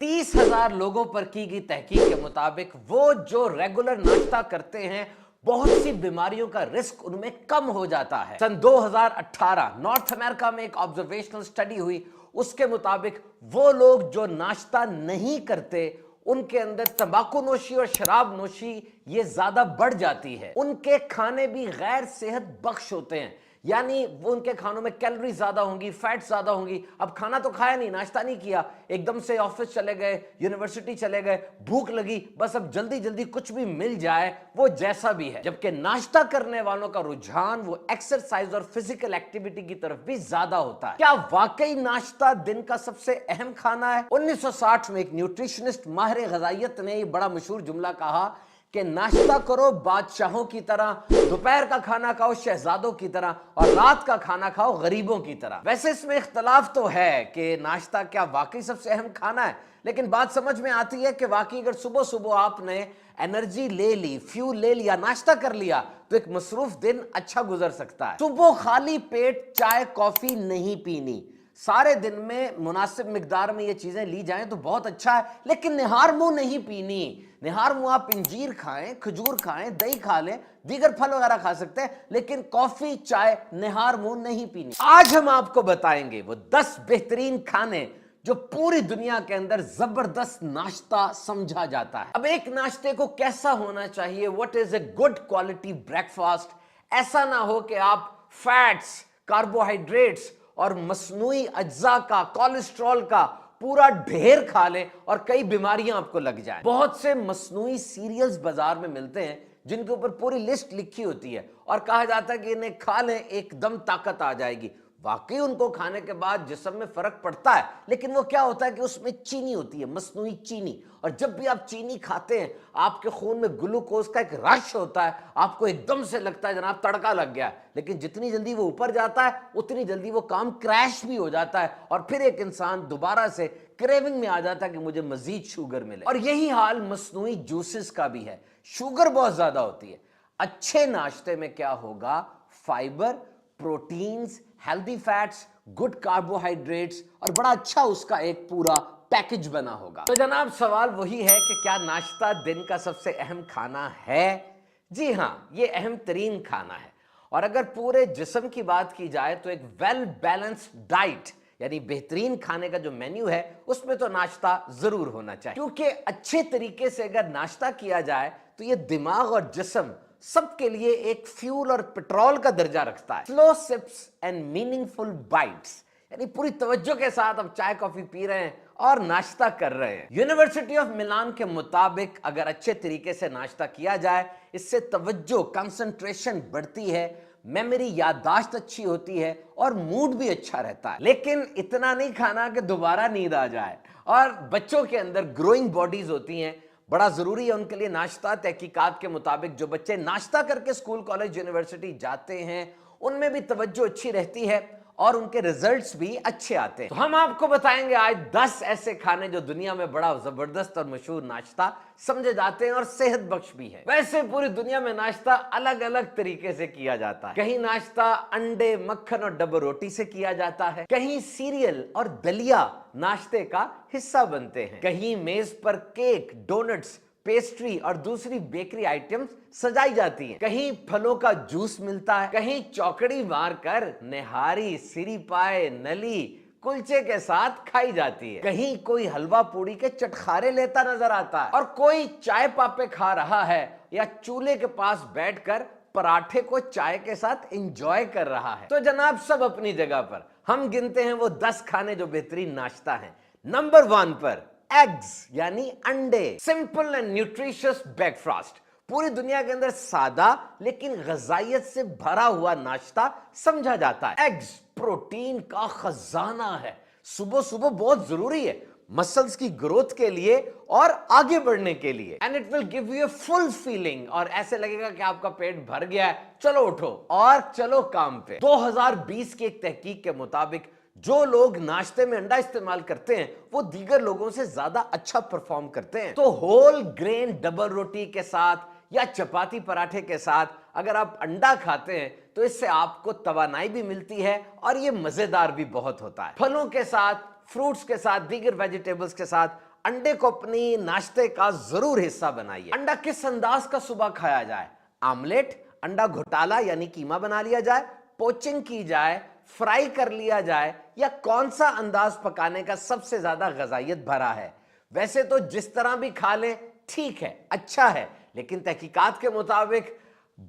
30,000 लोगों पर की गई तहकीक के मुताबिक वो जो रेगुलर नाश्ता करते हैं बहुत सी बीमारियों का रिस्क उनमें कम हो जाता है। सन 2018 नॉर्थ अमेरिका में एक ऑब्जर्वेशनल स्टडी हुई, उसके मुताबिक वो लोग जो नाश्ता नहीं करते उनके अंदर तंबाकू नोशी और शराब नोशी ये ज्यादा बढ़ जाती है। उनके खाने भी गैर सेहत बख्श होते हैं, यानी वो उनके खानों में कैलोरी ज्यादा होंगी, फैट ज्यादा होंगी। अब खाना तो खाया नहीं, नाश्ता नहीं किया, एकदम से ऑफिस चले गए, यूनिवर्सिटी चले गए, भूख लगी, बस अब जल्दी जल्दी कुछ भी मिल जाए, वो जैसा भी है। जबकि नाश्ता करने वालों का रुझान वो एक्सरसाइज और फिजिकल एक्टिविटी की तरफ भी ज्यादा होता है। क्या वाकई नाश्ता दिन का सबसे अहम खाना है? 1960 में एक न्यूट्रिशनिस्ट माहिर ग़िज़ाइयत ने ये बड़ा मशहूर जुमला कहा कि नाश्ता करो बादशाहों की तरह, दोपहर का खाना खाओ शहजादों की तरह, और रात का खाना खाओ गरीबों की तरह। वैसे इसमें इख्तलाफ तो है कि नाश्ता क्या वाकई सबसे अहम खाना है, लेकिन बात समझ में आती है कि वाकई अगर सुबह सुबह आपने एनर्जी ले ली, फ्यूल ले लिया, नाश्ता कर लिया, तो एक मसरूफ दिन अच्छा गुजर सकता है। सुबह खाली पेट चाय कॉफी नहीं पीनी, सारे दिन में मुनासिब मिकदार में ये चीजें ली जाएं तो बहुत अच्छा है, लेकिन निहार मुंह नहीं पीनी। निहार मुंह आप इंजीर खाएं, खजूर खाएं, दही खा लें, दीगर फल वगैरह खा सकते हैं, लेकिन कॉफी चाय निहार मुंह नहीं पीनी। आज हम आपको बताएंगे वो 10 बेहतरीन खाने जो पूरी दुनिया के अंदर जबरदस्त नाश्ता समझा जाता है। अब एक नाश्ते को कैसा होना चाहिए, what is a good quality breakfast? ऐसा ना हो कि आप फैट्स, कार्बोहाइड्रेट्स और मसनूई अज्जा का, कोलेस्ट्रॉल का पूरा ढेर खा लें और कई बीमारियां आपको लग जाए। बहुत से मसनूई सीरियल्स बाजार में मिलते हैं जिनके ऊपर पूरी लिस्ट लिखी होती है और कहा जाता है कि इन्हें खा लें एकदम ताकत आ जाएगी। वाकई उनको खाने के बाद जिस्म में फर्क पड़ता है, लेकिन वो क्या होता है कि उसमें चीनी होती है, मसनूई चीनी, और जब भी आप चीनी खाते हैं आपके खून में ग्लूकोज का एक रश होता है, आपको एकदम से लगता है जनाब तड़का लग गया है, लेकिन जितनी जल्दी वो ऊपर जाता है उतनी जल्दी वो काम क्रैश भी हो जाता है और फिर एक इंसान दोबारा से क्रेविंग में आ जाता है कि मुझे मजीद शुगर मिले। और यही हाल मसनूई जूसेस का भी है, शुगर बहुत ज्यादा होती है। अच्छे नाश्ते में क्या होगा? Fibre, proteins, healthy fats, good carbohydrates और बड़ा अच्छा उसका एक पूरा पैकेज बना होगा। तो जनाब सवाल वही है कि क्या नाश्ता दिन का सबसे अहम खाना है? जी हां, ये अहम तरीन खाना है। और अगर पूरे जिस्म की बात की जाए तो एक वेल बैलेंस्ड डाइट यानी बेहतरीन खाने का जो मेन्यू है उसमें तो नाश्ता जरूर होना चाहिए, क्योंकि अच्छे तरीके से अगर नाश्ता किया जाए तो ये दिमाग और जिस्म सबके लिए एक फ्यूल और पेट्रोल का दर्जा रखता है। Slow sips and meaningful bites, यानी पूरी तवज्जो के साथ आप चाय कॉफी पी रहे हैं और नाश्ता कर रहे हैं। यूनिवर्सिटी ऑफ मिलान के मुताबिक अगर अच्छे तरीके से नाश्ता किया जाए, इससे तवज्जो, कंसंट्रेशन बढ़ती है, मेमोरी याददाश्त अच्छी होती है और मूड भी अच्छा रहता है। लेकिन इतना नहीं खाना कि दोबारा नींद आ जाए। और बच्चों के अंदर ग्रोइंग बॉडीज होती हैं, बड़ा जरूरी है उनके लिए नाश्ता। तहकीकात के मुताबिक जो बच्चे नाश्ता करके स्कूल कॉलेज यूनिवर्सिटी जाते हैं उनमें भी तवज्जो अच्छी रहती है और उनके रिजल्ट्स भी अच्छे आते हैं। तो हम आपको बताएंगे आज 10 ऐसे खाने जो दुनिया में बड़ा जबरदस्त और मशहूर नाश्ता समझे जाते हैं और सेहत बख्श भी है। वैसे पूरी दुनिया में नाश्ता अलग अलग तरीके से किया जाता है। कहीं नाश्ता अंडे, मक्खन और डबल रोटी से किया जाता है, कहीं सीरियल और दलिया नाश्ते का हिस्सा बनते हैं, कहीं मेज पर केक, डोनट्स, पेस्ट्री और दूसरी बेकरी आइटम्स सजाई जाती हैं, कहीं फलों का जूस मिलता है, कहीं चौकड़ी मारकर निहारी, सिरी पाए, नली कुलचे के साथ खाई जाती है, कहीं कोई हलवा पूड़ी के चटखारे लेता नजर आता है और कोई चाय पापे खा रहा है या चूल्हे के पास बैठकर पराठे को चाय के साथ एंजॉय कर रहा है। तो जनाब सब अपनी जगह पर, हम गिनते हैं वो 10 खाने जो बेहतरीन नाश्ता है। नंबर 1 पर एग्स यानी अंडे, सिंपल एंड न्यूट्रिशियस ब्रेकफास्ट। पूरी दुनिया के अंदर सादा लेकिन ग़िज़ाइयत से भरा हुआ नाश्ता समझा जाता है। एग्स प्रोटीन का खजाना है, सुबह सुबह बहुत जरूरी है मसल्स की ग्रोथ के लिए और आगे बढ़ने के लिए। And it will give U a full feeling, और ऐसे लगेगा कि आपका पेट भर गया है, चलो उठो और चलो काम पे। 2020 की एक तहकीक के मुताबिक जो लोग नाश्ते में अंडा इस्तेमाल करते हैं वो दीगर लोगों से ज्यादा अच्छा परफॉर्म करते हैं। तो होल ग्रेन डबल रोटी के साथ या चपाती पराठे के साथ अगर आप अंडा खाते हैं तो इससे आपको तवानाई भी मिलती है और ये मजेदार भी बहुत होता है। फलों के साथ, फ्रूट्स के साथ, दीगर वेजिटेबल्स के साथ अंडे को अपनी नाश्ते का जरूर हिस्सा बनाइए। अंडा किस अंदाज का सुबह खाया जाए? आमलेट, अंडा घोटाला यानी कीमा बना लिया जाए, पोचिंग की जाए, फ्राई कर लिया जाए, या कौन सा अंदाज पकाने का सबसे ज्यादा ग़िज़ाइयत भरा है? वैसे तो जिस तरह भी खा लें ठीक है, अच्छा है, लेकिन तहकीकात के मुताबिक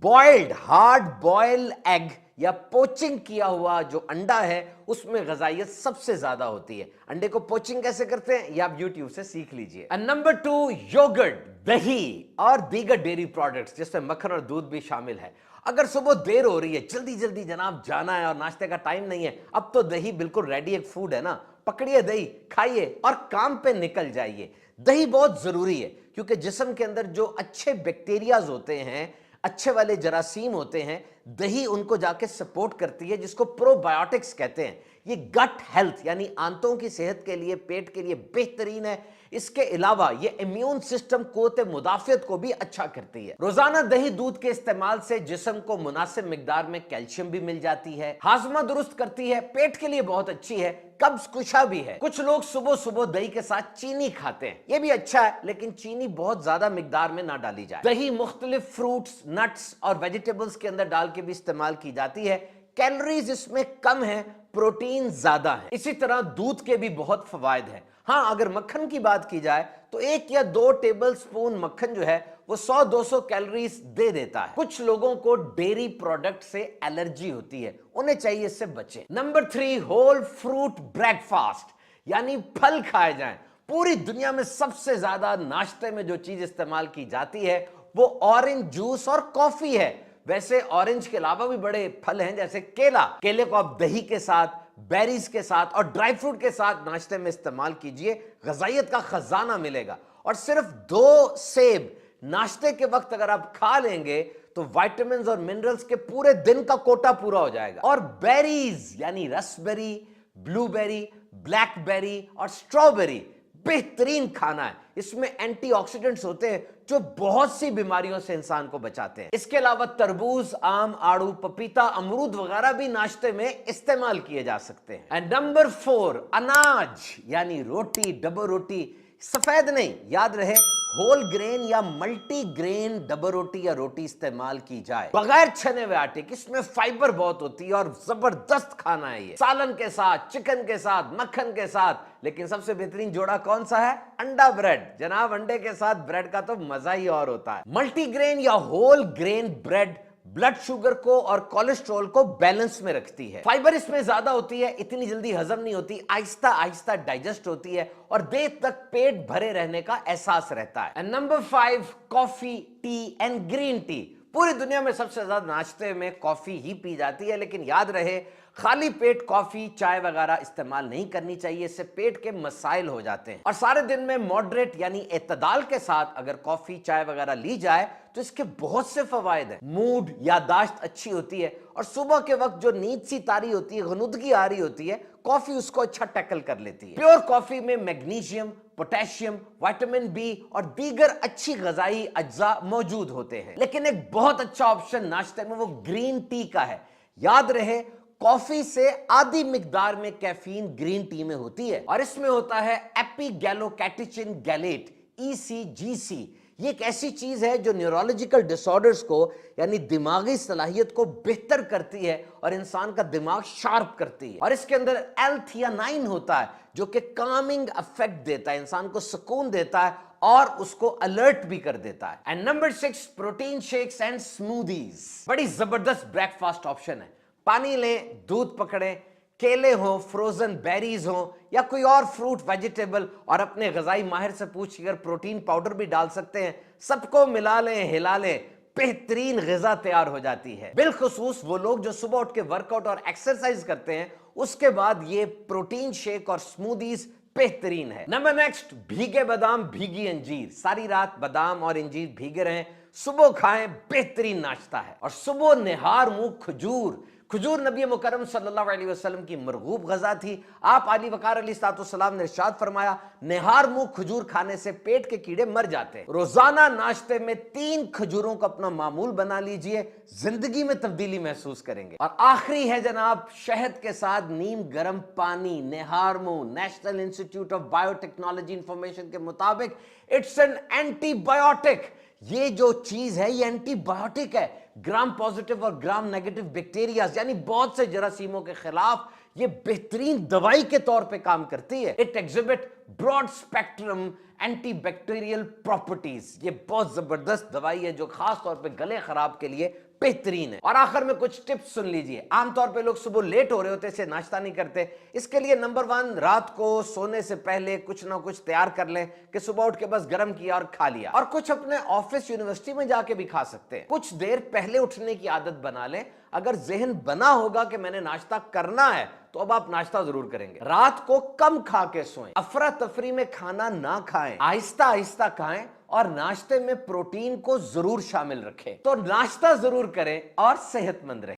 बॉइल्ड, हार्ड बॉइल्ड एग या पोचिंग किया हुआ जो अंडा है उसमें ग़िज़ाइयत सबसे ज्यादा होती है। अंडे को पोचिंग कैसे करते हैं ये आप YouTube से सीख लीजिए। नंबर 2, योगर्ट, दही और दीगर डेयरी प्रोडक्ट्स जिसमें मक्खन और दूध भी शामिल है। अगर सुबह देर हो रही है, जल्दी जल्दी जनाब जाना है और नाश्ते का टाइम नहीं है, अब तो दही बिल्कुल रेडी एक फूड है ना। पकड़िए दही, खाइए और काम पे निकल जाइए। दही बहुत जरूरी है क्योंकि जिस्म के अंदर जो अच्छे बैक्टीरियाज होते हैं, अच्छे वाले जरासीम होते हैं, दही उनको जाके सपोर्ट करती है, जिसको प्रोबायोटिक्स कहते हैं। ये गट हेल्थ यानी आंतों की सेहत के लिए, पेट के लिए बेहतरीन है। इसके अलावा ये इम्यून सिस्टम क़ुव्वत मुदाफ़ियत को भी अच्छा करती है। रोजाना दही दूध के इस्तेमाल से जिस्म को मुनासिब मिकदार में कैल्शियम भी मिल जाती है, हाजमा दुरुस्त करती है, पेट के लिए बहुत अच्छी है, कब्ज कुशा भी है। कुछ लोग सुबह सुबह दही के साथ चीनी खाते हैं, ये भी अच्छा है, लेकिन चीनी बहुत ज्यादा मिकदार में ना डाली जाए। दही मुख्तलिफ फ्रूट्स, नट्स और वेजिटेबल्स के अंदर डाल के भी इस्तेमाल की जाती है। कैलोरीज इसमें कम है, प्रोटीन ज्यादा है। इसी तरह दूध के भी बहुत फवायद हैं। हाँ, अगर मक्खन की बात की जाए तो 1 या 2 टेबल स्पून मक्खन जो है वो 100-200 कैलोरीज दे देता है। कुछ लोगों को डेयरी प्रोडक्ट से एलर्जी होती है, उन्हें चाहिए इससे बचें। नंबर 3, होल फ्रूट ब्रेकफास्ट यानी फल खाए जाएं। पूरी दुनिया में सबसे ज्यादा नाश्ते में जो चीज इस्तेमाल की जाती है वो ऑरेंज जूस और कॉफी है। वैसे ऑरेंज के अलावा भी बड़े फल हैं जैसे केला। केले को आप दही के साथ, बेरीज के साथ और ड्राई फ्रूट के साथ नाश्ते में इस्तेमाल कीजिए, ग़िज़ाइयत का खजाना मिलेगा। और सिर्फ 2 सेब नाश्ते के वक्त अगर आप खा लेंगे तो विटामिन्स और मिनरल्स के पूरे दिन का कोटा पूरा हो जाएगा। और बेरीज यानी रसबेरी, ब्लूबेरी, ब्लैकबेरी और स्ट्रॉबेरी बेहतरीन खाना है। इसमें एंटीऑक्सीडेंट्स होते हैं जो बहुत सी बीमारियों से इंसान को बचाते हैं। इसके अलावा तरबूज, आम, आड़ू, पपीता, अमरूद वगैरह भी नाश्ते में इस्तेमाल किए जा सकते हैं। एंड नंबर 4, अनाज यानी रोटी, डबल रोटी, सफेद नहीं, याद रहे होल ग्रेन या मल्टी ग्रेन डबल रोटी या रोटी इस्तेमाल की जाए बगैर छने हुए आटे की। इसमें फाइबर बहुत होती है और जबरदस्त खाना है ये, सालन के साथ, चिकन के साथ, मक्खन के साथ। लेकिन सबसे बेहतरीन जोड़ा कौन सा है? अंडा ब्रेड। जनाब अंडे के साथ ब्रेड का तो मजा ही और होता है। मल्टीग्रेन या whole grain bread blood sugar को और कोलेस्ट्रॉल को बैलेंस में रखती है। फाइबर इसमें ज्यादा होती है, इतनी जल्दी हजम नहीं होती, आहिस्ता आहिस्ता डाइजेस्ट होती है और देर तक पेट भरे रहने का एहसास रहता है। And number 5, coffee, T and green tea. पूरी दुनिया में सबसे ज्यादा नाश्ते में कॉफी ही पी जाती है, लेकिन याद रहे खाली पेट कॉफी, चाय वगैरह इस्तेमाल नहीं करनी चाहिए, इससे पेट के मसाइल हो जाते हैं। और सारे दिन में मॉडरेट यानी एतदाल के साथ अगर कॉफी, चाय वगैरह ली जाए तो इसके बहुत से फवायद हैं। मूड, यादाश्त अच्छी होती है और सुबह के वक्त जो नींद सी तारी होती है, गनुदगी आ रही होती है, कॉफी उसको अच्छा टैकल कर लेती है। प्योर कॉफी में मैग्नीशियम, पोटेशियम, विटामिन बी और दीगर अच्छी ग़िज़ाई अज्जा मौजूद होते हैं। लेकिन एक बहुत अच्छा ऑप्शन नाश्ते में वो ग्रीन टी का है। याद रहे कॉफी से आधी मिकदार में कैफीन ग्रीन टी में होती है और इसमें होता है एपिगैलोकैटेचिन गैलेट, ECGC। ये एक ऐसी चीज है जो न्यूरोलॉजिकल डिसऑर्डर्स को यानी दिमागी सलाहियत को बेहतर करती है और इंसान का दिमाग शार्प करती है। और इसके अंदर L-theanine होता है जो कि कामिंग इफेक्ट देता है, इंसान को सुकून देता है और उसको अलर्ट भी कर देता है। And number 6, protein shakes and smoothies. बड़ी जबरदस्त ब्रेकफास्ट ऑप्शन है। पानी लें, दूध पकड़ें, केले हो, फ्रोजन बेरीज हो या कोई और फ्रूट, वेजिटेबल, और अपने ग़िज़ाई माहिर से पूछिए, अगर प्रोटीन पाउडर भी डाल सकते हैं, सबको मिला लें, हिला लें, बेहतरीन ग़िज़ा तैयार हो जाती है। बिलखुसूस वो लोग जो सुबह उठ के वर्कआउट और एक्सरसाइज करते हैं, उसके बाद ये प्रोटीन शेक और स्मूदीज बेहतरीन है। नंबर नेक्स्ट, भीगे बादाम, भीगी अंजीर। सारी रात बादाम और अंजीर भीगे रहें, सुबह खाएं, बेहतरीन नाश्ता है। और सुबह निहार मुंह खजूर, खजूर नबी मुकर्रम सल्लल्लाहु अलैहि वसल्लम की मरगूब गज़ा थी। आप आली वकार अलैहिस्सलाम ने इरशाद फरमाया, निहार मुंह खजूर खाने से पेट के कीड़े मर जाते हैं। रोजाना नाश्ते में 3 खजूरों को अपना मामूल बना लीजिए, जिंदगी में तब्दीली महसूस करेंगे। और आखिरी है जनाब, शहद के साथ नीम गर्म पानी। निहार मुंह national institute of biotechnology information के मुताबिक इट्स एन एंटीबायोटिक। ये जो चीज है ये एंटीबायोटिक है। ग्राम पॉजिटिव और ग्राम नेगेटिव बैक्टीरिया यानी बहुत से जरासीमों के खिलाफ ये बेहतरीन दवाई के तौर पे काम करती है। It exhibit broad spectrum antibacterial properties. ये बहुत जबरदस्त दवाई है जो खास तौर पे गले खराब के लिए बेहतरीन है। और आखिर में कुछ टिप्स सुन लीजिए। आमतौर पे लोग सुबह लेट हो रहे होते से नाश्ता नहीं करते। इसके लिए नंबर 1, रात को सोने से पहले कुछ ना कुछ तैयार कर लें कि सुबह उठ के बस गर्म किया और खा लिया। और कुछ अपने ऑफिस यूनिवर्सिटी में जाके भी खा सकते हैं। कुछ देर पहले उठने की आदत बना लें। अगर जहन बना होगा कि मैंने नाश्ता करना है तो अब आप नाश्ता जरूर करेंगे। रात को कम खा के सोएं। अफरा तफरी में खाना ना खाएं, आहिस्ता आहिस्ता खाएं और नाश्ते में प्रोटीन को जरूर शामिल रखें। तो नाश्ता जरूर करें और सेहतमंद रहें।